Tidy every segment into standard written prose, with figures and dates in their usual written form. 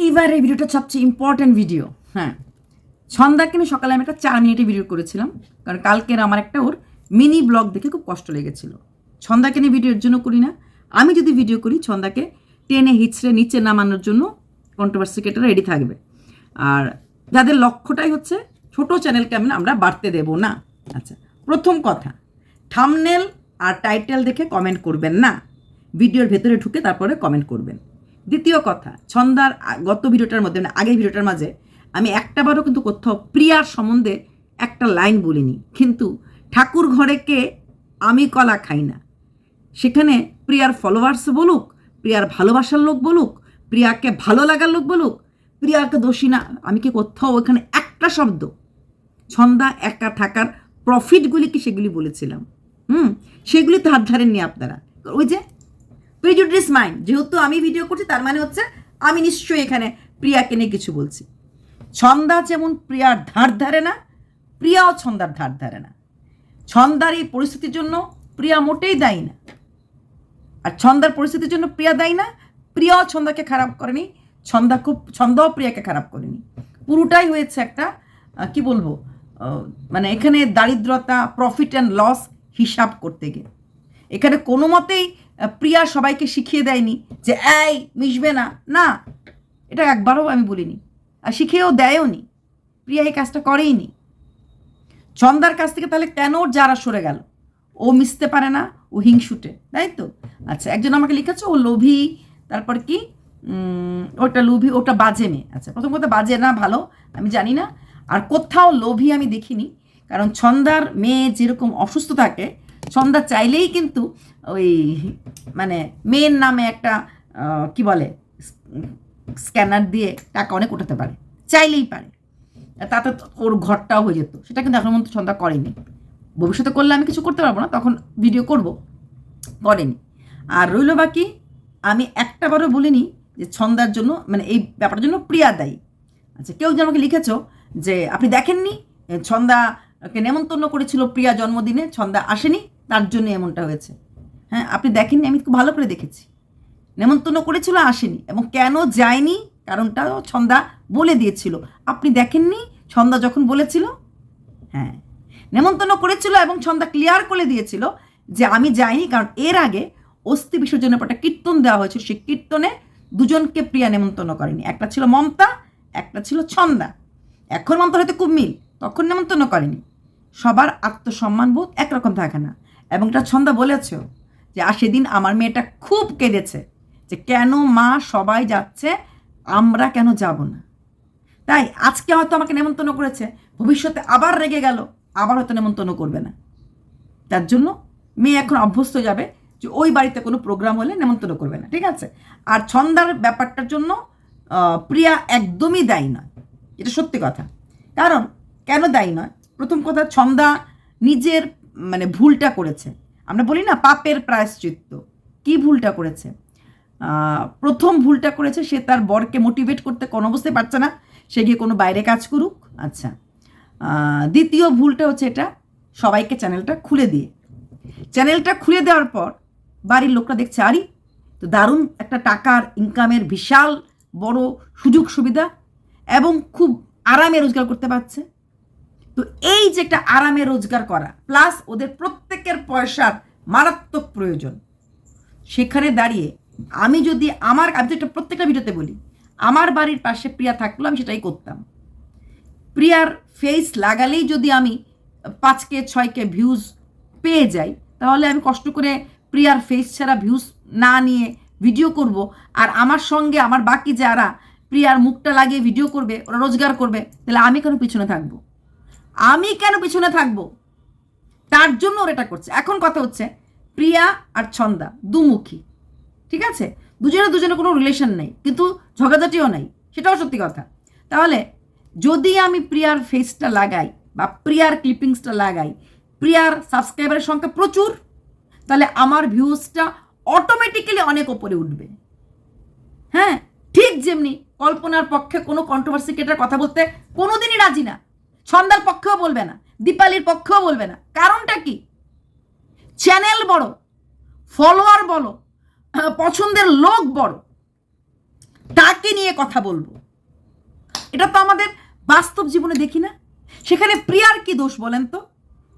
এইবার এই ভিডিওটা সবচেয়ে ইম্পর্ট্যান্ট ভিডিও। হ্যাঁ, সন্ধ্যাকে নিয়ে সকালে আমি একটা 4 মিনিটের ভিডিও করেছিলাম, কারণ কালকের আমার একটা ওর মিনি ব্লগ দেখে খুব কষ্ট লেগেছিল। সন্ধ্যাকে নিয়ে ভিডিওর জন্য করি না, আমি যদি ভিডিও করি সন্ধ্যাকে টেনে হিচড়ে নিচে নামানোর জন্য কন্ট্রোভার্সি ক্রিয়েটর রেডি থাকবে। আর যাদের লক্ষ্যটাই হচ্ছে ছোট চ্যানেলকে আমরা বাড়তে দেব না। আচ্ছা, প্রথম কথা, থাম্বনেল আর টাইটেল দেখে কমেন্ট করবেন না, ভিডিওর ভেতরে ঢুকে তারপরে কমেন্ট করবেন। দ্বিতীয় কথা, ছন্দার গত ভিডিওটার মধ্যে মানে আগের ভিডিওটার মাঝে আমি একটাবারও কিন্তু কোথাও প্রিয়ার সম্বন্ধে একটা লাইন বলিনি। কিন্তু ঠাকুর ঘরে কে আমি কলা খাই না, সেখানে প্রিয়ার ফলোয়ার্স বলুক, প্রিয়ার ভালোবাসার লোক বলুক, প্রিয়াকে ভালো লাগার লোক বলুক, প্রিয়াকে দোষী না, আমি কি কোথাও ওখানে একটা শব্দ ছন্দা একা থাকার প্রফিটগুলি কি সেগুলি বলেছিলাম? সেগুলি তো হাত ধরেননি আপনারা। ওই যে প্রিজুডিস মাইন্ড, যেহেতু আমি ভিডিও করছি তার মানে হচ্ছে আমি নিশ্চয়ই এখানে প্রিয়াকে নিয়ে কিছু বলছি। ছন্দা যেমন প্রিয়ার ধার ধারে না, প্রিয়াও ছন্দার ধার ধারে না। ছন্দার এই পরিস্থিতির জন্য প্রিয়া মোটেই দায়ী না, আর ছন্দার পরিস্থিতির জন্য প্রিয়া দায়ী না। প্রিয়াও ছন্দাকে খারাপ করেনি, ছন্দাও প্রিয়াকে খারাপ করেনি। পুরোটাই হয়েছে একটা কি বলবো, মানে এখানে দারিদ্রতা, প্রফিট অ্যান্ড লস হিসাব করতে গিয়ে এখানে কোনো মতেই প্রিয়া সবাইকে শিখিয়ে দেয়নি যে এই মিশবে না, না, এটা একবারও আমি বলিনি, আর শিখিয়েও দেয়ও নি। প্রিয়া এই কাজটা করেই নি। ছন্দার কাছ থেকে তাহলে কেন যারা সরে গেল? ও মিশতে পারে না, ও হিংসুটে, তাই তো? আচ্ছা, একজন আমাকে লিখেছে ও লোভী, তারপর কি ওটা লোভী, ওটা বাজে মেয়ে। আচ্ছা, প্রথম কথা বাজে না ভালো আমি জানি না, আর কোথাও লোভী আমি দেখিনি। কারণ ছন্দার মেয়ে যেরকম অসুস্থ থাকে, ছন্দা চাইলেই কিন্তু ওই মানে মেয়ের নামে একটা কি বলে স্ক্যানার দিয়ে টাকা অনেক উঠাতে পারে, চাইলেই পারে, তাতে ওর ঘরটাও হয়ে যেত। সেটা কিন্তু এখন পর্যন্ত ছন্দা করেনি। ভবিষ্যতে করলে আমি কিছু করতে পারবো না, তখন ভিডিও করব, করেনি। আর রইল বাকি, আমি একটাবারও বলিনি যে ছন্দার জন্য মানে এই ব্যাপারটার জন্য প্রিয়া দায়ী। আচ্ছা, কেউ যেন আমাকে লিখেছ যে আপনি দেখেননি ছন্দাকে নেমন্তন্ন করেছিল প্রিয়া জন্মদিনে, ছন্দা আসেনি, তার জন্য এমনটা হয়েছে। হ্যাঁ, আপনি দেখেননি, আমি খুব ভালো করে দেখেছি। নেমন্তন্ন করেছিল, আসেনি, এবং কেন যায়নি কারণটাও ছন্দা বলে দিয়েছিল। আপনি দেখেননি ছন্দা যখন বলেছিল? হ্যাঁ, নেমন্তন্ন করেছিল এবং ছন্দা ক্লিয়ার করে দিয়েছিল যে আমি যাইনি, কারণ এর আগে অস্থি বিসর্জনের পর একটা কীর্তন দেওয়া হয়েছিল, সেই কীর্তনে দুজনকে প্রিয়া নেমন্তন্ন করেনি। একটা ছিল মমতা, একটা ছিল ছন্দা। এখন মমতা হয়তো খুব মিল, তখন নেমন্তন্ন করেনি। সবার আত্মসম্মান বোধ একরকম থাকে না, এবং এটা ছন্দা বলেছ যে আর সেদিন আমার মেয়েটা খুব কেঁদেছে যে কেন মা সবাই যাচ্ছে, আমরা কেন যাব না। তাই আজকে হয়তো আমাকে নেমন্তন্ন করেছে, ভবিষ্যতে আবার রেগে গেল, আবার হয়তো নেমন্তন্ন করবে না। তার জন্য মেয়ে এখন অভ্যস্ত যাবে যে ওই বাড়িতে কোনো প্রোগ্রাম হলে নেমন্তন্ন করবে না, ঠিক আছে? আর ছন্দার ব্যাপারটার জন্য প্রিয়া একদমই দায়ী নয়, এটা সত্যি কথা। কারণ কেন দায়ী নয়? প্রথম কথা, ছন্দা নিজের মানে ভুলটা করেছে। আমরা বলি না পাপের প্রায়শ্চিত্ত, কি ভুলটা করেছে? প্রথম ভুলটা করেছে, সে তার বরকে মোটিভেট করতে কোনো অবস্থায় পারছে না, সে গিয়ে কোনো বাইরে কাজ করুক। আচ্ছা, দ্বিতীয় ভুলটা হচ্ছে এটা, সবাইকে চ্যানেলটা খুলে দেওয়ার পর বাড়ির লোকরা দেখছে আরে তো দারুণ একটা টাকার ইনকামের বিশাল বড় সুযোগ সুবিধা, এবং খুব আরামে রোজগার করতে পারছে। তো এই যে একটা আরামে রোজগার করা, প্লাস ওদের প্রত্যেকের পয়সার মারাত্মক প্রয়োজন, সেখানে দাঁড়িয়ে আমি যদি আমি তো একটা প্রত্যেকটা ভিডিওতে বলি, আমার বাড়ির পাশে প্রিয়া থাকলো আমি সেটাই করতাম। প্রিয়ার ফেস লাগালেই যদি আমি 5K 6K ভিউজ পেয়ে যাই, তাহলে আমি কষ্ট করে প্রিয়ার ফেস ছাড়া ভিউজ না নিয়ে ভিডিও করব, আর আমার সঙ্গে আমার বাকি যারা প্রিয়ার মুখটা লাগিয়ে ভিডিও করবে, ওরা রোজগার করবে, তাহলে আমি কেন পিছনে থাকবো? তার জন্য ওরা এটা করছে। এখন কথা হচ্ছে প্রিয়া আর ছন্দা দুমুখী, ঠিক আছে? দুজনে কোনো রিলেশন নেই, কিন্তু ঝগড়াঝাটিও নেই, সেটাও সত্যি কথা। তাহলে যদি আমি প্রিয়ার ফেসটা লাগাই বা প্রিয়ার ক্লিপিংসটা লাগাই, প্রিয়ার সাবস্ক্রাইবারের সংখ্যা প্রচুর, তাহলে আমার ভিউজটা অটোমেটিক্যালি অনেক ওপরে উঠবে। হ্যাঁ, ঠিক যেমনি কল্পনার পক্ষে কোনো কন্ট্রোভার্সি ক্রিয়েটর কথা বলতে কোনোদিনই রাজি না, ছন্দার পক্ষেও বলবে না, দীপালির পক্ষেও বলবে না। কারণটা কি? চ্যানেল বড়, ফলোয়ার বড়, পছন্দের লোক বড়, তাকে নিয়ে কথা বলবো। এটা তো আমাদের বাস্তব জীবনে দেখি না। সেখানে প্রিয়ার কি দোষ বলেন তো?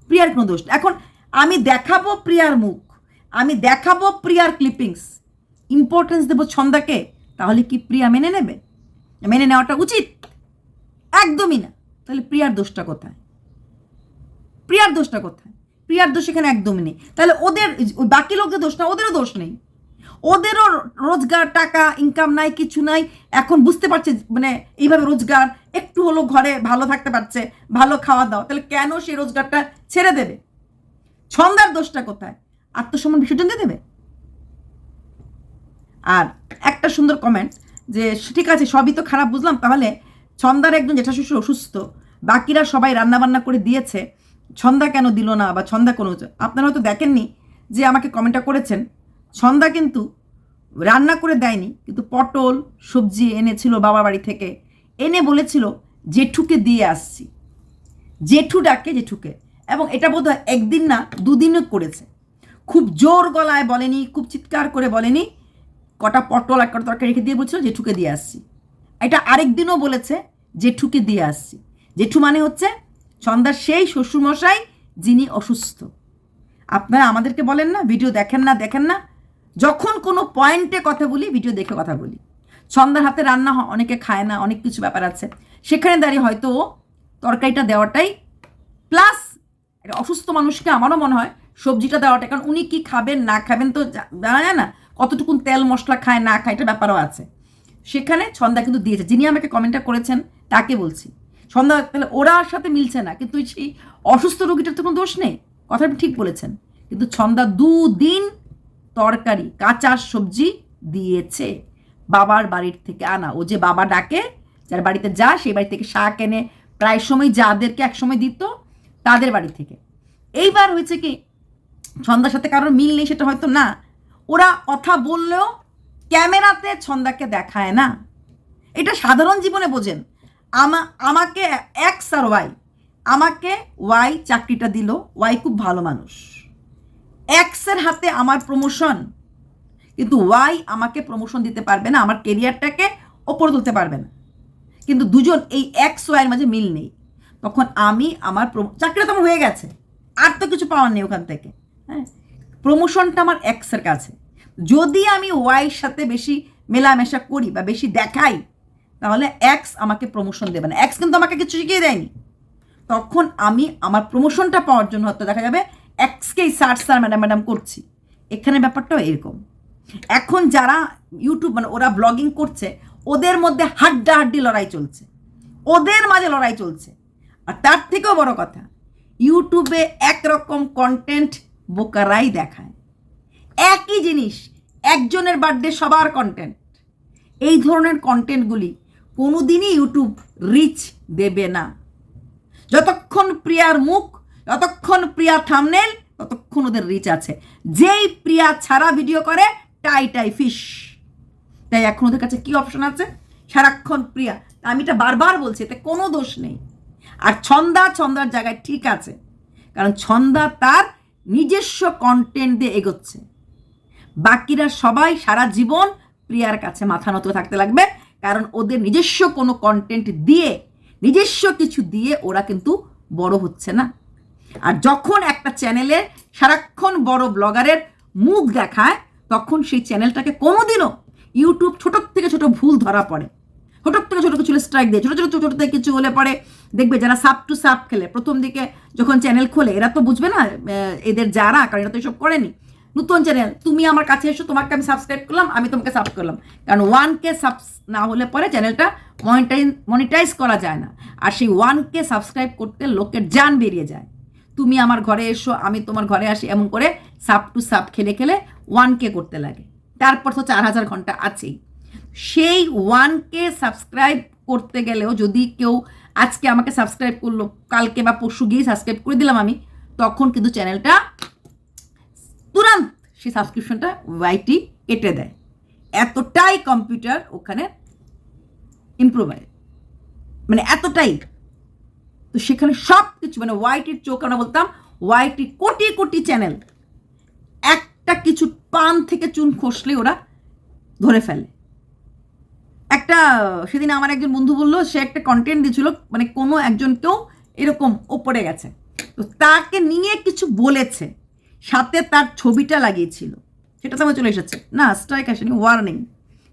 প্রিয়ার কোনো দোষ না। এখন আমি দেখাবো প্রিয়ার মুখ, আমি দেখাবো প্রিয়ার ক্লিপিংস, ইম্পর্টেন্স দেবো ছন্দাকে, তাহলে কি প্রিয়া মেনে নেবে? মেনে নেওয়াটা উচিত? একদমই না। তাহলে প্রিয়ার দোষটা কোথায়? প্রিয়ার দোষটা কোথায়? প্রিয়ার দোষ এখানে একদমই নেই। তাহলে ওদের বাকি লোকদের দোষ না, ওদেরও দোষ নেই। ওদেরও রোজগার, টাকা ইনকাম নাই, কিছু নাই। এখন বুঝতে পারছে মানে এইভাবে রোজগার, একটু হলো ঘরে ভালো থাকতে পারছে, ভালো খাওয়া দাওয়া, তাহলে কেন সেই রোজগারটা ছেড়ে দেবে? ছন্দার দোষটা কোথায়? আত্মসম্মান বিসর্জন দিয়ে দেবে? আর একটা সুন্দর কমেন্ট যে ঠিক আছে সবই তো খারাপ বুঝলাম, তাহলে ছন্দার একজন জেঠা শ্বশুর অসুস্থ, বাকিরা সবাই রান্নাবান্না করে দিয়েছে, ছন্দা কেন দিল না? বা ছন্দা কোনো, আপনারা হয়তো দেখেননি যে আমাকে কমেন্টটা করেছেন, ছন্দা কিন্তু রান্না করে দেয়নি, কিন্তু পটল সবজি এনেছিল বাবার বাড়ি থেকে, এনে বলেছিল জেঠুকে দিয়ে আসছি। জেঠু ডাকে জেঠুকে, এবং এটা বোধহয় একদিন না দুদিনও করেছে। খুব জোর গলায় বলেনি, খুব চিৎকার করে বলেনি, কটা পটল আর কটা তরকারি রেখে দিয়ে বলছিল জেঠুকে দিয়ে আসছি। এটা আরেকদিনও বলেছে জেঠুকে দিয়ে আসছি। জেঠু মানে হচ্ছে ছন্দার সেই শ্বশুরমশাই যিনি অসুস্থ। আপনারা আমাদেরকে বলেন না ভিডিও দেখেন না, যখন কোনো পয়েন্টে কথা বলি ভিডিও দেখে কথা বলি। ছন্দার হাতে রান্না অনেকে খায় না, অনেক কিছু ব্যাপার আছে, সেখানে দাঁড়িয়ে হয়তো তরকারিটা দেওয়াটাই, প্লাস একটা অসুস্থ মানুষকে আমারও মনে হয় সবজিটা দেওয়াটা, কারণ উনি কি খাবেন না খাবেন তো জানা যায় না, কতটুকুন তেল মশলা খায় না খায়, এটা ব্যাপারও আছে। সেখানে ছন্দা কিন্তু দিয়েছে। যিনি আমাকে কমেন্টটা করেছেন তাকে বলছি, ছন্দা তাহলে ওরার সাথে মিলছে না, কিন্তু সেই অসুস্থ রোগীটার তো কোনো দোষ নেই, কথাটা ঠিক বলেছেন। কিন্তু ছন্দা 2 দিন তরকারি কাঁচা সবজি দিয়েছে বাবার বাড়ির থেকে আনা। ও যে বাবা ডাকে, যার বাড়িতে যা, সেই বাড়ি থেকে শাক এনে প্রায় সময় যাদেরকে একসময় দিত তাদের বাড়ি থেকে। এইবার হয়েছে কি, ছন্দার সাথে কারোর মিল নেই সেটা হয়তো না, ওরা কথা বললেও ক্যামেরাতে ছন্দাকে দেখায় না। এটা সাধারণ জীবনে বোঝেন। আমাকে এক্স আর ওয়াই, আমাকে ওয়াই চাকরিটা দিল, ওয়াই খুব ভালো মানুষ, এক্সের হাতে আমার প্রমোশন, কিন্তু ওয়াই আমাকে প্রমোশন দিতে পারবে না, আমার কেরিয়ারটাকে ওপরে তুলতে পারবে না। কিন্তু দুজন এই এক্স ওয়াইয়ের মাঝে মিল নেই, তখন আমি আমার চাকরিটা তো আমার হয়ে গেছে, আর তো কিছু পাওয়ার নেই ওখান থেকে। হ্যাঁ, প্রমোশনটা আমার এক্সের কাছে। যদি আমি ওয়াইয়ের সাথে বেশি মেলামেশা করি বা বেশি দেখাই, তাহলে এক্স আমাকে প্রমোশন দেবে না। এক্স কিন্তু আমাকে কিছু শিখিয়ে দেয়নি, তখন আমি আমার প্রমোশনটা পাওয়ার জন্য হয়তো দেখা যাবে এক্সকেই স্যার ম্যাডাম করছি। এখানে ব্যাপারটাও এরকম। এখন যারা ইউটিউব মানে ওরা ব্লগিং করছে, ওদের মধ্যে হাড্ডাহাড্ডি লড়াই চলছে, ওদের মাঝে লড়াই চলছে। আর তার থেকেও বড় কথা, ইউটিউবে একরকম কন্টেন্ট বোকারাই দেখায়, একই জিনিস, একজনের বার্থডে সবার কন্টেন্ট। এই ধরনের কন্টেন্টগুলি কোনোদিনই ইউটিউব রিচ দেবে না। যতক্ষণ প্রিয়ার মুখ, যতক্ষণ প্রিয়া থাম্বনেল, ততক্ষণ ওদের রিচ আছে। যেই প্রিয়া ছাড়া ভিডিও করে টাই ফিশ। তাই এখন ওদের কাছে কি অপশন আছে? সারাক্ষণ প্রিয়া। আমি এটা বারবার বলছি, এতে কোনো দোষ নেই। আর ছন্দার জায়গায় ঠিক আছে, কারণ ছন্দা তার নিজস্ব কন্টেন্ট দিয়ে এগোচ্ছে। বাকিরা সবাই সারা জীবন প্রিয়ার কাছে মাথা নত থাকতে লাগবে, কারণ ওদের নিজস্ব কোনো কন্টেন্ট দিয়ে, নিজস্ব কিছু দিয়ে ওরা কিন্তু বড় হচ্ছে না। আর যখন একটা চ্যানেলে সারাক্ষণ বড় ব্লগারের মুখ দেখায়, তখন সেই চ্যানেলটাকে কোনোদিনও ইউটিউব ছোট থেকে ছোট ভুল ধরা পড়ে, ছোট থেকে ছোট কিছু স্ট্রাইক দিয়ে, ছোট থেকে কিছু হলে পরে দেখবে যারা সাপ টু সাপ খেলে, প্রথম দিকে যখন চ্যানেল খোলে এরা তো বুঝবে না এদের যারা, কারণ এরা তো এসব করেনি। নতুন চ্যানেল, তুমি আমার কাছে এসো, তোমাকে আমি সাবস্ক্রাইব করলাম, আমি তোমাকে সাবস্ক্রাইব করলাম, কারণ 1K সাবস না হলে পরে চ্যানেলটা মনিটাইজ করা যায় না। আর সেই 1K সাবস্ক্রাইব করতে লোকের জান বেরিয়ে যায়। তুমি আমার ঘরে এসো, আমি তোমার ঘরে আসি, এমন করে সাপ টু সাপ খেলে 1K করতে লাগে। তারপর তো 4000 ঘন্টা আছেই। সেই 1K সাবস্ক্রাইব করতে গেলেও যদি কেউ আজকে আমাকে সাবস্ক্রাইব করলো, কালকে বা পরশু গিয়ে সাবস্ক্রাইব করে দিলাম আমি, তখন কিন্তু চ্যানেলটা তুরন্ত সেই সাবস্ক্রিপশনটা ওয়াইটি কেটে দেয়। এতটাই কম্পিউটার ওখানে ইমপ্রুভ হয়, মানে এতটাই। তো সেখানে সব কিছু মানে ওয়াইটির চোখ, আমরা বলতাম ওয়াইটি কোটি কোটি চ্যানেল, একটা কিছু পান থেকে চুন খসলে ওরা ধরে ফেলে। একটা সেদিন আমার একজন বন্ধু বললো সে একটা কন্টেন্ট দিয়েছিল, মানে কোনো একজনকেও এরকম ওপরে গেছে, তো তাকে নিয়ে কিছু বলেছে, সাথে তার ছবিটা লাগিয়েছিল, সেটা তো আমার চলে এসেছে না, স্ট্রাইক আসেনি, ওয়ার্নিং।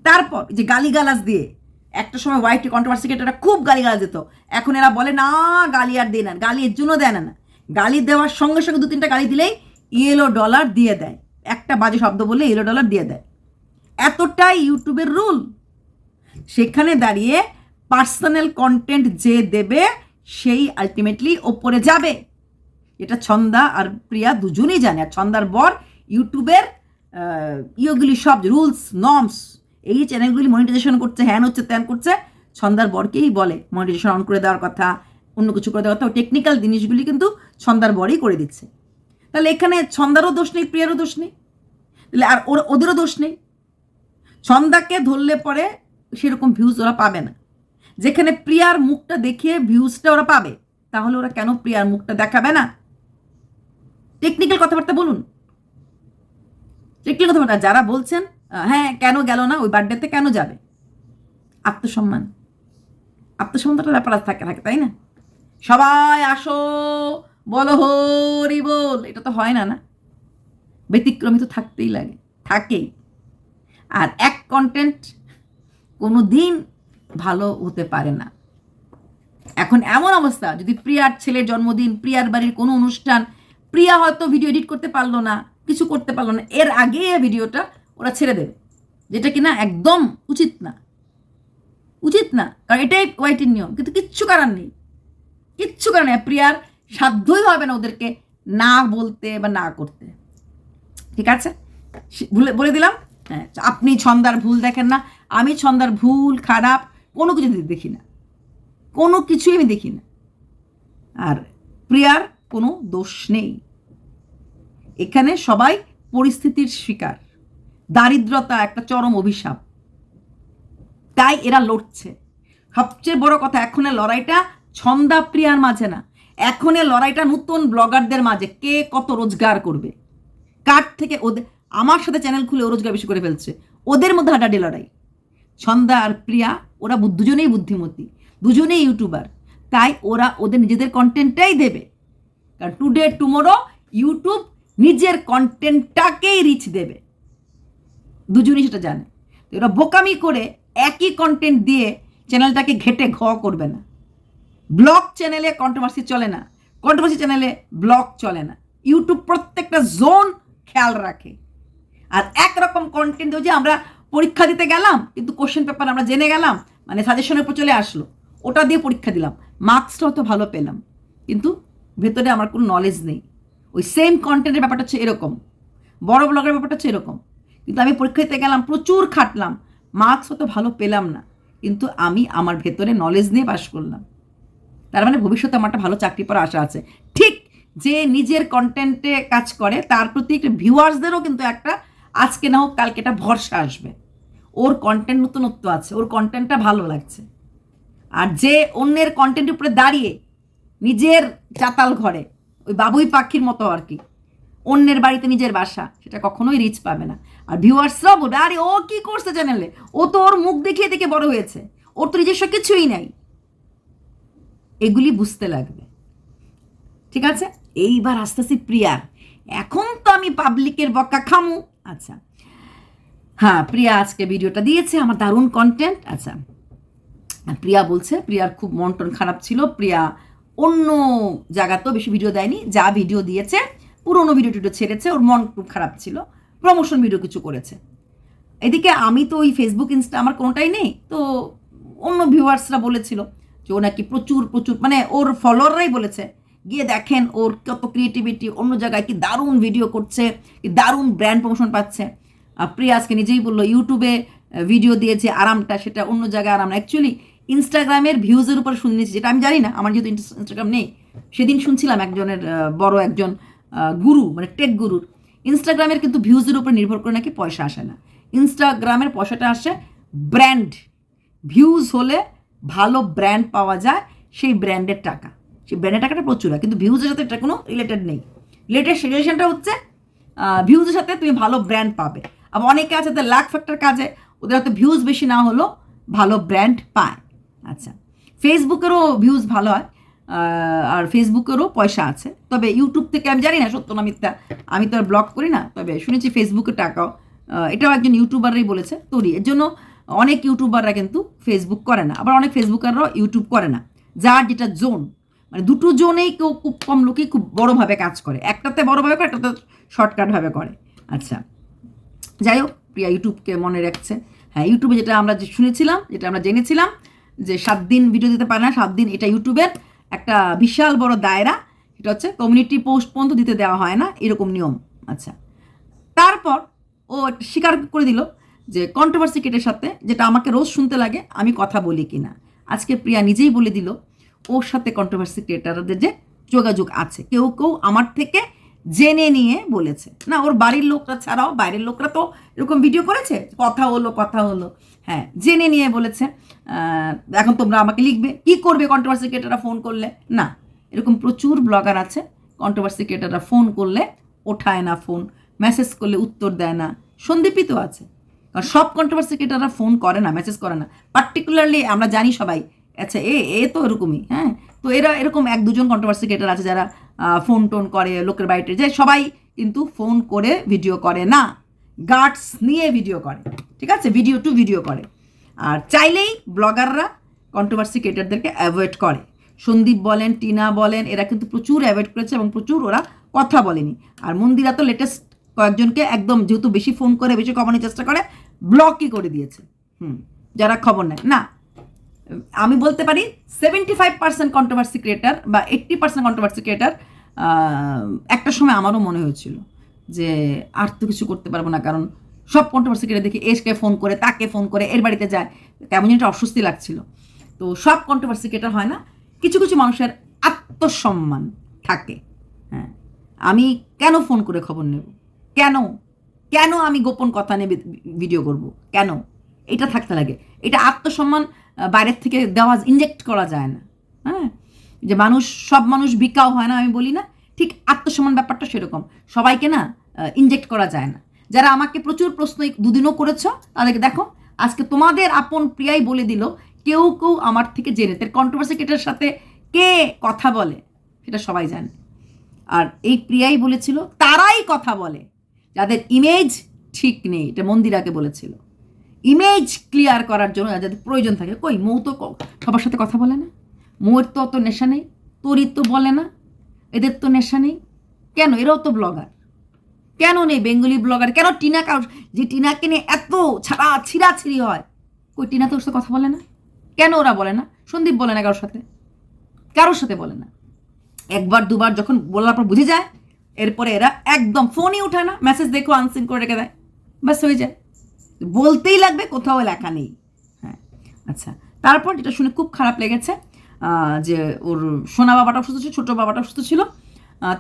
তারপর যে গালিগালাজ দিয়ে একটা সময় ওয়াইটি কন্ট্রোভার্সি ক্রিয়েটররা খুব গালিগালাজ দিত, এখন এরা বলে না গালি আর দেয় না, গালি এর জন্য দেয় না, গালি দেওয়ার সঙ্গে সঙ্গে 2-3টা গালি দিলেই $, দিয়ে দেয়, একটা বাজে শব্দ বললে $, দিয়ে দেয়, এতটাই ইউটিউবের রুল। সেখানে দাঁড়িয়ে পার্সোনাল কন্টেন্ট যে দেবে সেই আলটিমেটলি ওপরে যাবে, এটা ছন্দা আর প্রিয়া দুজনেই জানে। আর ছন্দার বর ইউটিউবের ইয়েগুলি সব রুলস নর্মস, এই চ্যানেলগুলি মনিটাইজেশন করছে, হ্যান হচ্ছে ত্যান করছে, ছন্দার বরকেই বলে মনিটাইজেশন অন করে দেওয়ার কথা, অন্য কিছু করে দেওয়ার কথা, টেকনিক্যাল জিনিসগুলি কিন্তু ছন্দার বরই করে দিচ্ছে। তাহলে এখানে ছন্দারও দোষ নেই, প্রিয়ারও দোষ নেই, তাহলে আর ওদেরও দোষ নেই। ছন্দাকে ধরলে পরে সেরকম ভিউজ ওরা পাবে না, যেখানে প্রিয়ার মুখটা দেখিয়ে ভিউজটা ওরা পাবে, তাহলে ওরা কেন প্রিয়ার মুখটা দেখাবে না? টেকনিক্যাল কথাবার্তা বলুন, টেকনিক্যাল কথাবার্তা। যারা বলছেন হ্যাঁ কেন গেল না ওই বার্থডেতে, কেন যাবে? আত্মসম্মান, আত্মসম্মানটা ব্যাপার থাকে থাকে, তাই না? সবাই আসো বলো হরি বল, এটা তো হয় না, না ব্যতিক্রমী তো থাকতেই লাগে, থাকেই। আর এক কন্টেন্ট কোনো দিন ভালো হতে পারে না। এখন এমন অবস্থা, যদি প্রিয়ার ছেলের জন্মদিন, প্রিয়ার বাড়ির কোনো অনুষ্ঠান, প্রিয়া হয়তো ভিডিও এডিট করতে পারলো না, কিছু করতে পারলো না, এর আগে ভিডিওটা ওরা ছেড়ে দেবে, যেটা কিনা একদম উচিত না, উচিত না, কারণ এটাই ওয়াইটির নিয়ম। কিন্তু কিচ্ছু করার নেই, কিচ্ছু করার নেই, প্রিয়ার সাধ্যই হবে না ওদেরকে না বলতে বা না করতে। ঠিক আছে, বলে দিলাম। হ্যাঁ, আপনি ছন্দার ভুল দেখেন না, আমি ছন্দার ভুল খারাপ কোনো কিছু দেখি না, কোনো কিছুই আমি দেখি না। আর প্রিয়ার কোনো দোষ নেই, এখানে সবাই পরিস্থিতির শিকার, দারিদ্রতা একটা চরম অভিশাপ, তাই এরা লড়ছে। সবচেয়ে বড় কথা, এখনের লড়াইটা ছন্দা প্রিয়ার মাঝে না, এখনের লড়াইটা নতুন ব্লগারদের মাঝে, কে কত রোজগার করবে, কার থেকে ওদের। আমার সাথে চ্যানেল খুলে ও রোজগার বেশি করে ফেলছে, ওদের মধ্যে হাড্ডাহাড্ডি লড়াই। ছন্দা আর প্রিয়া ওরা দুজনেই বুদ্ধিমতী, দুজনেই ইউটিউবার, তাই ওরা ওদের নিজেদের কন্টেন্টটাই দেবে, কারণ টুডে টুমোরো ইউটিউব নিজের কন্টেন্টটাকেই রিচ দেবে, দুজনেই সেটা জানে। এরা বোকামি করে একই কন্টেন্ট দিয়ে চ্যানেলটাকে ঘেটে করবে না। ব্লগ চ্যানেলে কন্ট্রোভার্সি চলে না, কন্ট্রোভার্সি চ্যানেলে ব্লগ চলে না। ইউটিউব প্রত্যেকটা জোন খেয়াল রাখে। আর একরকম কন্টেন্ট যে আমরা পরীক্ষা দিতে গেলাম, কিন্তু কোশ্চেন পেপার আমরা জেনে গেলাম, মানে সাজেশনের উপর চলে আসলো, ওটা দিয়ে পরীক্ষা দিলাম, মার্কসটা হয়তো ভালো পেলাম, কিন্তু ভেতরে আমার কোনো নলেজ নেই। ওই সেম কন্টেন্টের ব্যাপারটা হচ্ছে এরকম, বড় ব্লগের ব্যাপারটা হচ্ছে এরকম, কিন্তু আমি পরীক্ষা দিতে গেলাম, প্রচুর খাটলাম, মার্কস হয়তো ভালো পেলাম না, কিন্তু আমি আমার ভেতরে নলেজ নিয়ে পাস করলাম। তার মানে ভবিষ্যতে আমার একটা ভালো চাকরি পাওয়ার আশা আছে। ঠিক যে নিজের কন্টেন্টে কাজ করে তার প্রতি একটা ভিউয়ার্সদেরও কিন্তু একটা আজকে না হোক কালকে একটা ভরসা আসবে, ওর কন্টেন্ট নতুনত্ব আছে, ওর কন্টেন্টটা ভালো লাগছে। আর যে অন্যের কন্টেন্টের উপরে দাঁড়িয়ে নিজের চাতাল ঘরে ওই বাবুই পাখির মতো আর কি, অন্যের বাড়িতে নিজের বাসা, সেটা কখনোই রিচ পাবে না। আর ভিউয়ার্সরাও বলবে আরে ও কি করছে চ্যানেলে, ও তো ওর মুখ দেখিয়ে দেখে বড় হয়েছে, ওর তো নিজস্ব কিছুই নাই, এগুলি বুঝতে লাগবে। ঠিক আছে, এইবার আস্তে আস্তে প্রিয়ার, এখন তো আমি পাবলিকের বকা খামু। আচ্ছা হ্যাঁ, প্রিয়া আজকে ভিডিওটা দিয়েছে, আমার দারুণ কন্টেন্ট। আচ্ছা, প্রিয়া বলছে প্রিয়ার খুব মন টন খারাপ ছিল, প্রিয়া অন্য জায়গাতেও বেশি ভিডিও দেয়নি, যা ভিডিও দিয়েছে পুরোনো ভিডিও টিডিও ছেড়েছে, ওর মন খুব খারাপ ছিল, প্রমোশন ভিডিও কিছু করেছে। এদিকে আমি তো ওই ফেসবুক ইনস্টা আমার কোনোটাই নেই, তো অন্য ভিউয়ার্সরা বলেছিল যে ও নাকি প্রচুর প্রচুর, মানে ওর ফলোয়াররাই বলেছে গিয়ে দেখেন ওর কত ক্রিয়েটিভিটি, অন্য জায়গায় কি দারুণ ভিডিও করছে, কি দারুণ ব্র্যান্ড প্রমোশন পাচ্ছে। প্রিয়া আজকে নিজেই বললো ইউটিউবে ভিডিও দিয়েছে আরামটা, সেটা অন্য জায়গায় আরাম না। অ্যাকচুয়ালি ইনস্টাগ্রামের ভিউজের উপর শুনেছি, যেটা আমি জানি না, আমার যেহেতু ইনস্টাগ্রাম নেই। সেদিন শুনছিলাম একজনের বড় একজন গুরু, মানে টেক গুরুর, ইনস্টাগ্রামের কিন্তু ভিউজের উপর নির্ভর করে নাকি পয়সা আসে না, ইনস্টাগ্রামের পয়সাটা আসে ব্র্যান্ড, ভিউজ হলে ভালো ব্র্যান্ড পাওয়া যায়, সেই ব্র্যান্ডের টাকা, সেই ব্র্যান্ডের টাকাটা প্রচুর হয়, কিন্তু ভিউজের সাথে এটা কোনো রিলেটেড নেই। রিলেশনটা হচ্ছে ভিউজের সাথে তুমি ভালো ব্র্যান্ড পাবে। আবার অনেকে আছে লাখ ফ্যাক্টর কাজে, ওদের হয়তো ভিউজ বেশি না হলো ভালো ব্র্যান্ড পায়। আচ্ছা, ফেসবুকেরও ভিউজ ভালো হয়, আর ফেসবুকেরও পয়সা আছে, তবে ইউটিউব থেকে আমি জানি না সত্য না মিথ্যা, আমি তো আর ব্লগ করি না, তবে শুনেছি ফেসবুকে টাকাও, এটাও একজন ইউটিউবারই বলেছে তৈরি। এর জন্য অনেক ইউটিউবাররা কিন্তু ফেসবুক করে না, আবার অনেক ফেসবুকাররাও ইউটিউব করে না, যার যেটা জোন, মানে দুটো জোনেই কেউ খুব কম লোকই খুব বড়োভাবে কাজ করে, একটাতে বড়োভাবে করে, একটাতে শর্টকাটভাবে করে। আচ্ছা, যাই হোক, প্রিয়া ইউটিউবকে মনে রাখছে। হ্যাঁ, ইউটিউবে যেটা আমরা শুনেছিলাম, যেটা আমরা জেনেছিলাম যে 7 দিন ভিডিও দিতে পারে না, 7 দিন, এটা ইউটিউবের একটা বিশাল বড় দায়রা, এটা হচ্ছে কমিউনিটি পোস্ট পর্যন্ত দিতে দেওয়া হয় না, এরকম নিয়ম। আচ্ছা, তারপর ও স্বীকার করে দিল যে কন্ট্রোভার্সি ক্রিয়েটারের সাথে, যেটা আমাকে রোজ শুনতে লাগে, আমি কথা বলি কিনা, আজকে প্রিয়া নিজেই বলে দিল ওর সাথে কন্ট্রোভার্সি ক্রিয়েটারদের যে যোগাযোগ আছে, কেউ কেউ আমার থেকে জেনে নিয়ে বলেছে, না ওর বাড়ির লোকরা ছাড়াও বাইরের লোকরা তো এরকম ভিডিও করেছে, কথা হলো, হ্যাঁ, জেনে নিয়ে বলেছে। এখন তোমরা আমাকে লিখবে, কি করবে কন্ট্রোভার্সি ক্রিয়েটাররা ফোন করলে? না, এরকম প্রচুর ব্লগার আছে, কন্ট্রোভার্সি ক্রিয়েটাররা ফোন করলে ওঠায় না ফোন, মেসেজ করলে উত্তর দেয় না, সন্দীপই তো আছে। কারণ সব কন্ট্রোভার্সি ক্রিয়েটাররা ফোন করে না, মেসেজ করে না, পার্টিকুলারলি আমরা জানি সবাই। আচ্ছা, এ তো এরকমই, হ্যাঁ, তো এরা এরকম 1-2 জন কন্ট্রোভার্সি ক্রিয়েটার আছে যারা ফোন টোন করে, লোকের বাড়িতে যায়, সবাই কিন্তু ফোন করে ভিডিও করে না, গার্ডস নিয়ে ভিডিও করে, ঠিক আছে, ভিডিও টু ভিডিও করে। আর চাইলেই ব্লগাররা কন্ট্রোভার্সি ক্রিয়েটারদেরকে অ্যাভয়েড করে, সন্দীপ বলেন, টিনা বলেন, এরা কিন্তু প্রচুর অ্যাভয়েড করেছে এবং প্রচুর ওরা কথা বলেনি। আর মন্দিরা তো লেটেস্ট কয়েকজনকে একদম, যেহেতু বেশি ফোন করে, বেশি কমানোর চেষ্টা করে, ব্লকই করে দিয়েছে। যারা খবর নেয় না, আমি বলতে পারি 75% কন্ট্রোভার্সি ক্রিয়েটার বা 80% কন্ট্রোভার্সি ক্রিয়েটার, একটা সময় আমারও মনে হয়েছিল যে আর তো কিছু করতে পারবো না, কারণ সব কন্ট্রোভার্সি ক্রিয়েটার দেখি এসকে ফোন করে, তাকে ফোন করে, এর বাড়িতে যায়, কেমন যেন একটা অস্বস্তি লাগছিল। তো সব কন্ট্রোভার্সি ক্রিয়েটার হয় না, কিছু কিছু মানুষের আত্মসম্মান থাকে। হ্যাঁ, আমি কেন ফোন করে খবর নেব, কেন কেন আমি গোপন কথা নেবে ভিডিও করব, কেন? এটা থাকতে লাগে, এটা আত্মসম্মান বাইরের থেকে দেওয়া, ইনজেক্ট করা যায় না। হ্যাঁ, যে সব মানুষ বিকাও হয় না আমি বলি না, ঠিক আত্মসম্মান ব্যাপারটা সেরকম, সবাইকে না ইনজেক্ট করা যায় না। যারা আমাকে প্রচুর প্রশ্ন দুদিনও করেছ, তাদেরকে দেখো, আজকে তোমাদের আপন প্রিয়াই বলে দিল কেউ কেউ আমার থেকে জেনে, তার কন্ট্রোভার্সি ক্রিয়েটারের সাথে কে কথা বলে সেটা সবাই জানে। আর এই প্রিয়াই বলেছিল তারাই কথা বলে যাদের ইমেজ ঠিক নেই, এটা মন্দিরাকে বলেছিল, ইমেজ ক্লিয়ার করার জন্য যাদের প্রয়োজন থাকে। কই, মৌ তো সবার সাথে কথা বলে না, মৌয়ের তো অত নেশা নেই, তোরই তো বলে না, এদের তো নেশা নেই, কেন? এরাও তো ব্লগার, কেন নেই বেঙ্গলি ব্লগার? কেন টিনা, যে টিনাকে নিয়ে এত ছিঁড়াছিঁড়ি হয়, কই টিনা তো ওর সাথে কথা বলে না, কেন ওরা বলে না? সন্দীপ বলে না কারোর সাথে বলে না, একবার দুবার যখন বলার পর বুঝে যায়, এরপরে এরা একদম ফোনই উঠায় না, মেসেজ দেখো আনসিন করে রেখে দেয়, ব্যাস হয়ে যায়, বলতেই লাগবে কোথাও লেখা নেই। হ্যাঁ, আচ্ছা, তারপর যেটা শুনে খুব খারাপ লেগেছে যে ওর সোনা বাবাটা অসুস্থ ছিল, ছোটো বাবাটা অসুস্থ ছিল,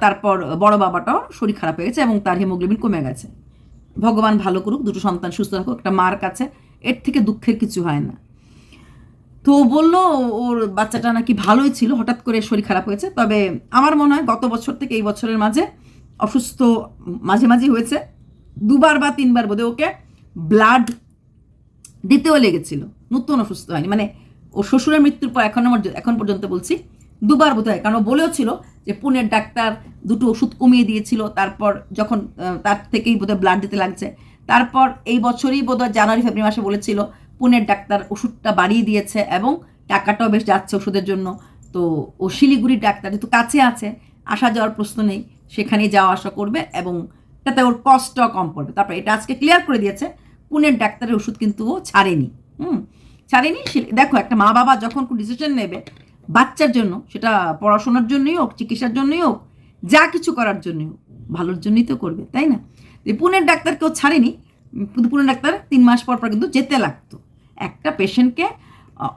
তারপর বড় বাবাটাও শরীর খারাপ হয়ে গেছে এবং তার হিমোগ্লোবিন কমে গেছে। ভগবান ভালো করুক, দুটো সন্তান সুস্থ থাকুক, একটা মার কাছে এর থেকে দুঃখের কিছু হয় না। তো বললো ওর বাচ্চাটা নাকি ভালোই ছিল, হঠাৎ করে শরীর খারাপ হয়েছে। তবে আমার মনে হয় গত বছর থেকে এই বছরের মাঝে অসুস্থ মাঝে মাঝে হয়েছে, 2বার বা 3বার বোধহয় ওকে ব্লাড দিতেও লেগেছিল, নতুন অসুস্থ হয়নি, মানে ওর শ্বশুরের মৃত্যুর পর এখন পর্যন্ত বলছি 2বার বোধ হয়, কারণ ও বলেও ছিল যে পুনের ডাক্তার দুটো ওষুধ কমিয়ে দিয়েছিল, তারপর যখন তার থেকেই বোধহয় ব্লাড দিতে লাগছে, তারপর এই বছরই বোধহয় জানুয়ারি ফেব্রুয়ারি মাসে বলেছিল পুনের ডাক্তার ওষুধটা বাড়িয়ে দিয়েছে এবং টাকাটাও বেশ যাচ্ছে ওষুধের জন্য। তো ও শিলিগুড়ির ডাক্তার যেহেতু কাছে আছে, আসা যাওয়ার প্রশ্ন নেই, সেখানেই যাওয়া আসা করবে এবং তাতে ওর কষ্টও কম পড়বে। তারপর এটা আজকে ক্লিয়ার করে দিয়েছে, পুনের ডাক্তারের ওষুধ কিন্তু ও ছাড়েনি, ছাড়েনি। দেখো, একটা মা বাবা যখন কোনো ডিসিশন নেবে বাচ্চার জন্য, সেটা পড়াশোনার জন্যই হোক, চিকিৎসার জন্যই হোক, যা কিছু করার জন্যই হোক, ভালোর জন্যই তো করবে, তাই না? পুনের ডাক্তার কেউ ছাড়েনি, কিন্তু পুনের ডাক্তার 3 মাস পর পর কিন্তু যেতে লাগতো। একটা পেশেন্টকে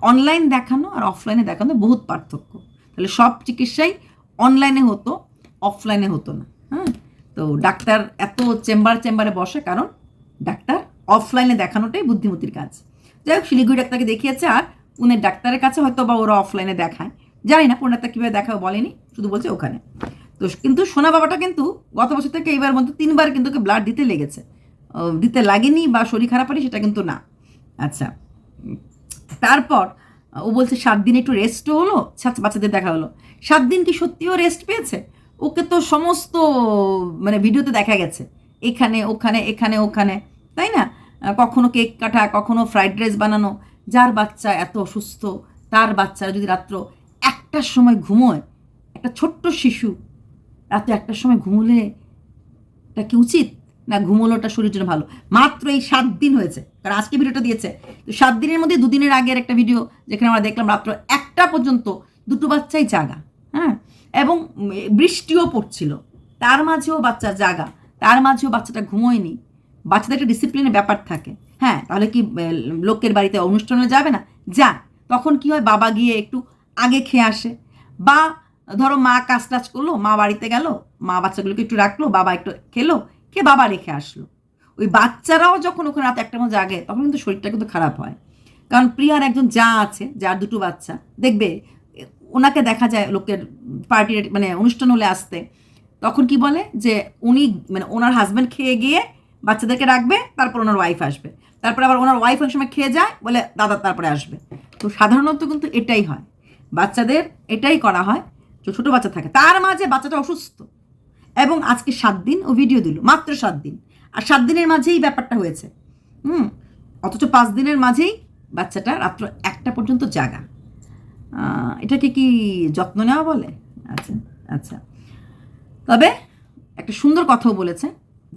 অনলাইন দেখানো আর অফলাইনে দেখানো বহুত পার্থক্য। তাহলে সব চিকিৎসাই অনলাইনে হতো, অফলাইনে হতো না। হ্যাঁ, তো ডাক্তার এত চেম্বারে বসে কারণ ডাক্তার অফলাইনে দেখানোটাই বুদ্ধিমতির কাজ। যাই হোক, শিলিগুড়ি ডাক্তারকে দেখিয়েছে, আর পুনের ডাক্তারের কাছে হয়তো বা ওরা অফলাইনে দেখায়, জানি না পুনের ডাক্তার কীভাবে দেখাও বলেনি, শুধু বলছে ওখানে। তো কিন্তু সোনা বাবাটা কিন্তু গত বছর থেকে এইবার মধ্যে 3বার কিন্তু ওকে ব্লাড দিতে লেগেছে, দিতে লাগেনি বা শরীর খারাপ হয়নি সেটা কিন্তু না। আচ্ছা, তারপর ও বলছে 7 দিন একটু রেস্টও হলো, বাচ্চাদের দেখা হলো। 7 দিন কি সত্যিও রেস্ট পেয়েছে? ওকে তো সমস্ত মানে ভিডিওতে দেখা গেছে, এখানে ওখানে এখানে ওখানে, তাই না? কখনো কেক কাটা, কখনো ফ্রাইড রাইস বানানো। যার বাচ্চা এত অসুস্থ, তার বাচ্চারা যদি রাত্র 1টার সময় ঘুমোয়, একটা ছোট্ট শিশু রাতে 1টার সময় ঘুমোলে এটা কি উচিত? না ঘুমোলোটা শরীরের জন্য ভালো। মাত্র এই 7 দিন হয়েছে, কারণ আজকে ভিডিওটা দিয়েছে, তো 7 দিনের মধ্যে 2 দিনের আগের একটা ভিডিও যেখানে আমরা দেখলাম রাত্র 1টা পর্যন্ত দুটো বাচ্চাই জাগা, হ্যাঁ, এবং বৃষ্টিও পড়ছিল, তার মাঝেও বাচ্চা জাগা, তার মাঝেও বাচ্চাটা ঘুমোয়নি। বাচ্চাদের একটা ডিসিপ্লিনের ব্যাপার থাকে, হ্যাঁ, তাহলে কি লোকের বাড়িতে অনুষ্ঠানে যাবে না? যা, তখন কি হয়, বাবা গিয়ে একটু আগে খেয়ে আসে, বা ধরো মা কাজ টাজ করলো, মা বাড়িতে গেল, মা বাচ্চাগুলোকে একটু রাখলো, বাবা একটু খেলো, খেয়ে বাবা রেখে আসলো। ওই বাচ্চারাও যখন ওখানে রাত 1টার মধ্যে জাগে, তখন কিন্তু শরীরটা কিন্তু খারাপ হয়। কারণ প্রিয়ার একজন যা আছে, যার 2টো বাচ্চা, দেখবে ওনাকে দেখা যায় লোকের পার্টির মানে অনুষ্ঠান হলে আসতে, তখন কি বলে যে উনি মানে ওনার হাজব্যান্ড খেয়ে গিয়ে বাচ্চাদেরকে রাখবে, তারপর ওনার ওয়াইফ আসবে, তারপরে আবার ওনার ওয়াইফ অনেক সময় খেয়ে যায়, বলে দাদা তারপরে আসবে। তো সাধারণত কিন্তু এটাই হয়, বাচ্চাদের এটাই করা হয়, ছোটো বাচ্চা থাকে, তার মাঝে বাচ্চাটা অসুস্থ, এবং আজকে 7 দিন ও ভিডিও দিল, মাত্র 7 দিন, আর 7 দিনের মাঝেই ব্যাপারটা হয়েছে। অথচ 5 দিনের মাঝেই বাচ্চাটা রাত্র 1টা পর্যন্ত জাগা। এটাকে কি যত্ন নেওয়া বলে? আচ্ছা আচ্ছা, তবে একটা সুন্দর কথাও বলেছে,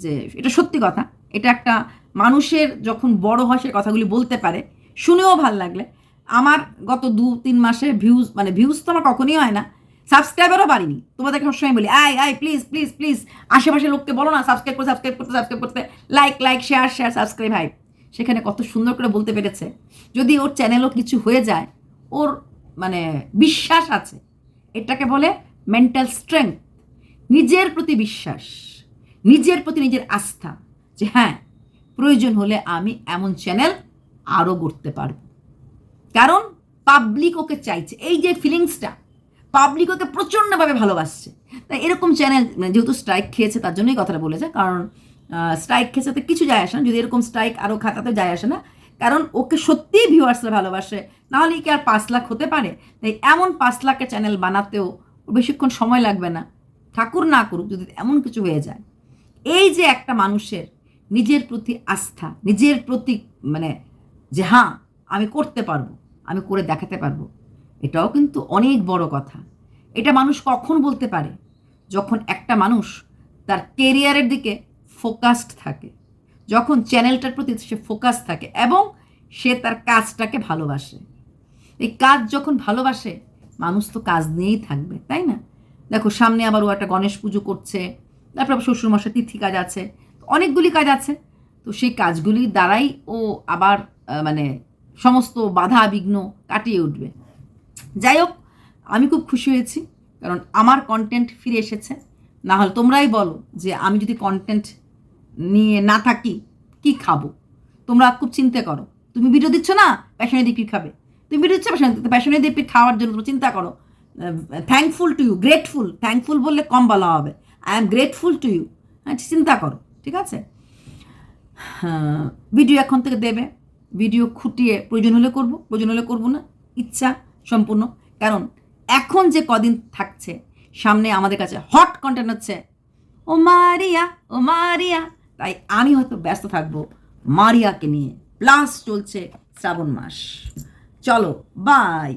যে এটা সত্যি কথা, এটা একটা মানুষের যখন বড় হয় সে কথাগুলি বলতে পারে, শুনেও ভাল লাগলে। আমার গত 2-3 মাসে ভিউজ তো আমার কখনই হয় না, সাবস্ক্রাইবারও বাড়িনি। তোমাদেরকে সবসময় বলি, প্লিজ প্লিজ প্লিজ আশেপাশের লোককে বলো না সাবস্ক্রাইব করতে, লাইক শেয়ার সাবস্ক্রাইব। সেখানে কত সুন্দর করে বলতে পেরেছে, যদি ওর চ্যানেলও কিছু হয়ে যায়, ওর মানে বিশ্বাস আছে, এটাকে বলে মেন্টাল স্ট্রেংথ, নিজের প্রতি বিশ্বাস, নিজের প্রতি নিজের আস্থা, যে হ্যাঁ প্রয়োজন হলে আমি এমন চ্যানেল আরও গড়তে পারব। কারণ পাবলিক ওকে চাইছে, এই যে ফিলিংসটা, পাবলিক ওকে প্রচণ্ডভাবে ভালোবাসছে। তাই এরকম চ্যানেল যেহেতু স্ট্রাইক খেয়েছে, তার জন্যই কথাটা বলেছে, কারণ স্ট্রাইক খেয়েছে তো কিছু যায় আসে না, যদি এরকম স্ট্রাইক আরও খাতাতে যায় আসে না, কারণ ওকে সত্যিই ভিউয়ার্সরা ভালোবাসে, নাহলে কি আর 5 লাখ হতে পারে? তাই এমন 5 লাখের চ্যানেল বানাতেও বেশিক্ষণ সময় লাগবে না, ঠাকুর না করুক যদি এমন কিছু হয়ে যায়। এই যে একটা মানুষের নিজের প্রতি আস্থা, নিজের প্রতি মানে যে হ্যাঁ আমি করতে পারবো, আমি করে দেখাতে পারবো, এটাও কিন্তু অনেক বড় কথা। এটা মানুষ কখন বলতে পারে? যখন একটা মানুষ তার কেরিয়ারের দিকে ফোকাসড থাকে, যখন চ্যানেলটার প্রতি সে ফোকাস থাকে, এবং সে তার কাজটাকে ভালোবাসে। এই কাজ যখন ভালোবাসে, মানুষ তো কাজ নিয়েই থাকবে, তাই না? দেখো সামনে আবার ও একটা গণেশ পুজো করছে, তারপর আবার শ্বশুরমশাই তিথি কাজ আছে, অনেকগুলি কাজ আছে, তো সেই কাজগুলির দ্বারাই ও আবার মানে সমস্ত বাধা বিঘ্ন কাটিয়ে উঠবে। যাই হোক, আমি খুব খুশি হয়েছি, কারণ আমার কন্টেন্ট ফিরে এসেছে। না হলে তোমরাই বলো যে আমি যদি কন্টেন্ট নিয়ে না থাকি কি খাবো? তোমরা খুব চিন্তা করো, তুমি ভিডিও দিচ্ছ না, প্যাশনে দীপ্তি খাবে, তুমি ভিডিও দিচ্ছ প্যাশনে দীপ্তি খাওয়ার জন্য তোমরা চিন্তা করো। Thankful to you, grateful, thankful বললে কম বলা হবে, I am grateful to you. হ্যাঁ, চিন্তা করো, ঠিক আছে? ভিডিও এখন থেকে দেবে, ভিডিও খুঁটিয়ে প্রয়োজন হলে করবো, প্রয়োজন হলে করবো না, ইচ্ছা সম্পূর্ণ। কারণ এখন যে কদিন থাকছে সামনে আমাদের কাছে হট কন্টেন্ট হচ্ছে ও মারিয়া, ও মারিয়া, তাই আমি হয়তো ব্যস্ত থাকবো মারিয়াকে নিয়ে, প্লাস চলছে শ্রাবণ মাস। চলো বাই।